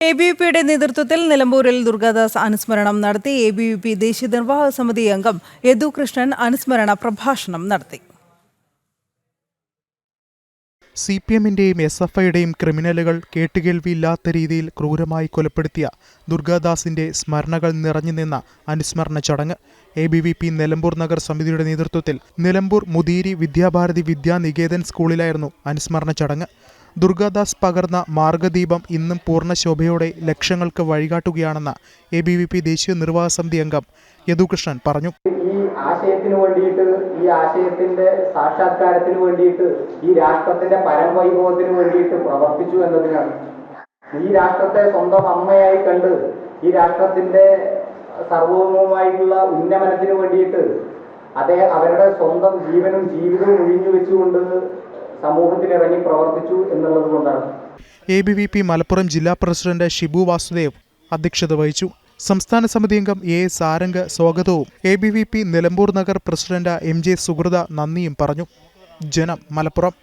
എബിവിപിയുടെ നേതൃത്വത്തിൽ നിലമ്പൂരിൽ ദുർഗാദാസ് അനുസ്മരണം നടത്തി. എബിവിപി ദേശീയ നിർവാഹക സമിതി അംഗം യദു കൃഷ്ണൻ അനുസ്മരണ പ്രഭാഷണം നടത്തി. CPM-ന്റെയും SFIയുടെയും ക്രിമിനലുകൾ കേട്ടുകേൾവിയില്ലാത്ത രീതിയിൽ ക്രൂരമായി കൊലപ്പെടുത്തിയ ദുർഗാദാസിന്റെ സ്മരണകൾ നിറഞ്ഞുനിന്ന അനുസ്മരണ ചടങ്ങ് ABVP നിലമ്പൂർ നഗർ സമിതിയുടെ നേതൃത്വത്തിൽ നിലമ്പൂർ മുതിരി വിദ്യാഭാരതി വിദ്യാനികേതൻ സ്കൂളിലായിരുന്നു അനുസ്മരണ ചടങ്ങ്. ദുർഗാദാസ് പകർന്ന മാർഗദീപം ഇന്നും പൂർണ്ണശോഭയോടെ ലക്ഷങ്ങൾക്ക് വഴികാട്ടുകയാണെന്ന് ABVP ദേശീയ നിർവാഹക സമിതി അംഗം യദുകൃഷ്ണൻ പറഞ്ഞു. ആശയത്തിന് വേണ്ടിയിട്ട്, ഈ ആശയത്തിന്റെ സാക്ഷാത്കാരത്തിന് വേണ്ടിയിട്ട്, ഈ രാഷ്ട്രത്തിന്റെ പരമവൈഭവത്തിന് വേണ്ടിയിട്ട് പ്രവർത്തിച്ചു എന്നതിനാണ്. ഈ രാഷ്ട്രത്തെ സ്വന്തം അമ്മയായി കണ്ട് ഈ രാഷ്ട്രത്തിന്റെ സർവോന്മുഖമായിട്ടുള്ള ഉന്നമനത്തിന് വേണ്ടിയിട്ട് അവരുടെ സ്വന്തം ജീവനും ജീവിതവും ഒഴിഞ്ഞു വെച്ചുകൊണ്ട് സമൂഹത്തിനിറങ്ങി പ്രവർത്തിച്ചു എന്നുള്ളത് കൊണ്ടാണ്. ABVP മലപ്പുറം ജില്ലാ പ്രസിഡന്റ് ഷിബു വാസുദേവ് അധ്യക്ഷത വഹിച്ചു. സംസ്ഥാന സമിതി അംഗം A. സാരംഗ് സ്വാഗതവും ABVP Nilambur Nagar president MJ സുഹൃത നന്ദിയും പറഞ്ഞു. ജനം, മലപ്പുറം.